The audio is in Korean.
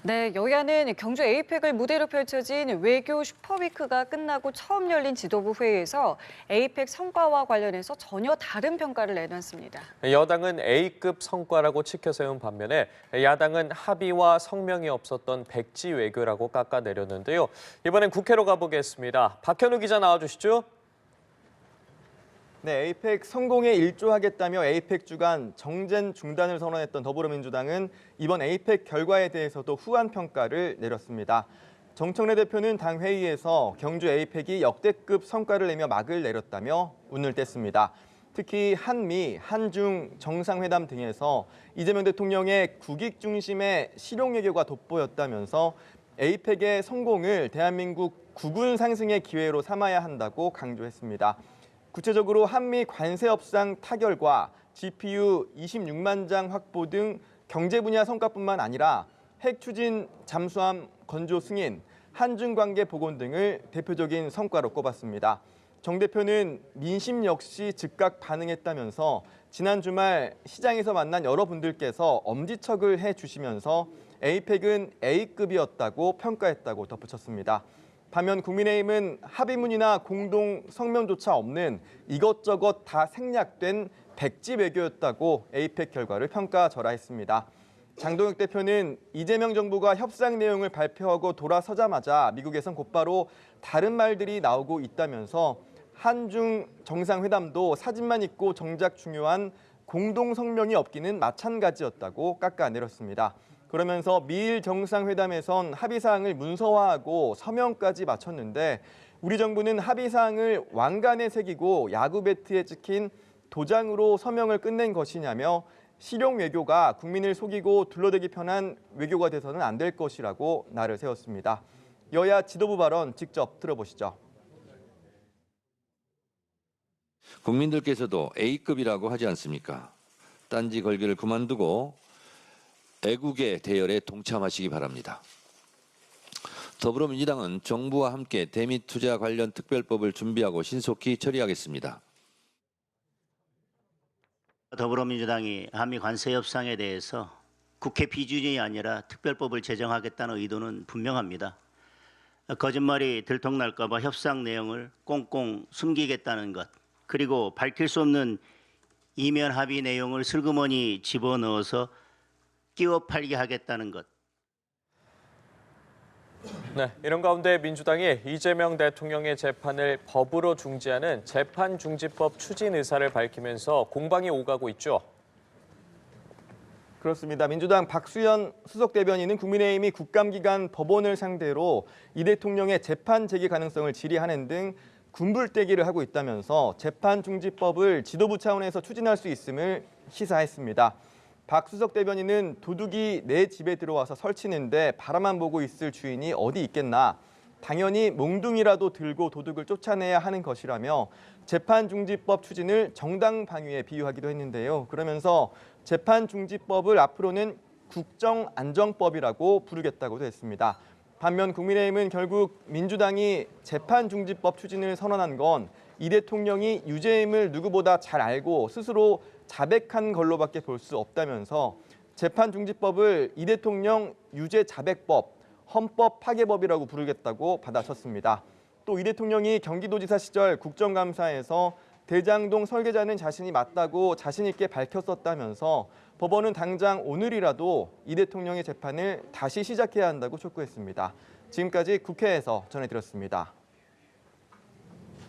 네, 여야는 경주 에이펙을 무대로 펼쳐진 외교 슈퍼위크가 끝나고 처음 열린 지도부 회의에서 에이펙 성과와 관련해서 전혀 다른 평가를 내놨습니다. 여당은 A급 성과라고 치켜세운 반면에 야당은 합의와 성명이 없었던 백지 외교라고 깎아내렸는데요. 이번엔 국회로 가보겠습니다. 박현우 기자 나와주시죠. 네, 에이펙 성공에 일조하겠다며 에이펙 주간 정쟁 중단을 선언했던 더불어민주당은 이번 에이펙 결과에 대해서도 후한 평가를 내렸습니다. 정청래 대표는 당 회의에서 경주 에이펙이 역대급 성과를 내며 막을 내렸다며 운을 뗐습니다. 특히 한미, 한중 정상회담 등에서 이재명 대통령의 국익 중심의 실용 외교가 돋보였다면서 에이펙의 성공을 대한민국 국운 상승의 기회로 삼아야 한다고 강조했습니다. 구체적으로 한미 관세 협상 타결과 GPU 26만 장 확보 등 경제 분야 성과뿐만 아니라 핵 추진 잠수함 건조 승인, 한중 관계 복원 등을 대표적인 성과로 꼽았습니다. 정 대표는 민심 역시 즉각 반응했다면서 지난 주말 시장에서 만난 여러분들께서 엄지척을 해주시면서 에이펙은 A급이었다고 평가했다고 덧붙였습니다. 반면 국민의힘은 합의문이나 공동 성명조차 없는 이것저것 다 생략된 백지 외교였다고 에이펙 결과를 평가절하했습니다. 장동혁 대표는 이재명 정부가 협상 내용을 발표하고 돌아서자마자 미국에선 곧바로 다른 말들이 나오고 있다면서 한중 정상회담도 사진만 있고 정작 중요한 공동 성명이 없기는 마찬가지였다고 깎아내렸습니다. 그러면서 미일 정상회담에선 합의사항을 문서화하고 서명까지 마쳤는데 우리 정부는 합의사항을 왕관에 새기고 야구 배트에 찍힌 도장으로 서명을 끝낸 것이냐며 실용 외교가 국민을 속이고 둘러대기 편한 외교가 돼서는 안 될 것이라고 날을 세웠습니다. 여야 지도부 발언 직접 들어보시죠. 국민들께서도 A급이라고 하지 않습니까? 딴지 걸기를 그만두고 애국의 대열에 동참하시기 바랍니다. 더불어민주당은 정부와 함께 대미 투자 관련 특별법을 준비하고 신속히 처리하겠습니다. 더불어민주당이 한미 관세 협상에 대해서 국회 비준이 아니라 특별법을 제정하겠다는 의도는 분명합니다. 거짓말이 들통날까 봐 협상 내용을 꽁꽁 숨기겠다는 것, 그리고 밝힐 수 없는 이면 합의 내용을 슬그머니 집어넣어서 끼워 팔게 하겠다는 것. 네, 이런 가운데 민주당이 이재명 대통령의 재판을 법으로 중지하는 재판중지법 추진 의사를 밝히면서 공방이 오가고 있죠. 그렇습니다. 민주당 박수현 수석 대변인은 국민의힘이 국감기간 법원을 상대로 이 대통령의 재판 제기 가능성을 질의하는 등 군불대기를 하고 있다면서 재판중지법을 지도부 차원에서 추진할 수 있음을 시사했습니다. 박 수석 대변인은 도둑이 내 집에 들어와서 설치는데 바라만 보고 있을 주인이 어디 있겠나. 당연히 몽둥이라도 들고 도둑을 쫓아내야 하는 것이라며 재판중지법 추진을 정당 방위에 비유하기도 했는데요. 그러면서 재판중지법을 앞으로는 국정안정법이라고 부르겠다고도 했습니다. 반면 국민의힘은 결국 민주당이 재판중지법 추진을 선언한 건 이 대통령이 유죄임을 누구보다 잘 알고 스스로 자백한 걸로밖에 볼 수 없다면서 재판중지법을 이 대통령 유죄 자백법, 헌법 파괴법이라고 부르겠다고 받아쳤습니다. 또 이 대통령이 경기도지사 시절 국정감사에서 대장동 설계자는 자신이 맞다고 자신 있게 밝혔었다면서 법원은 당장 오늘이라도 이 대통령의 재판을 다시 시작해야 한다고 촉구했습니다. 지금까지 국회에서 전해드렸습니다.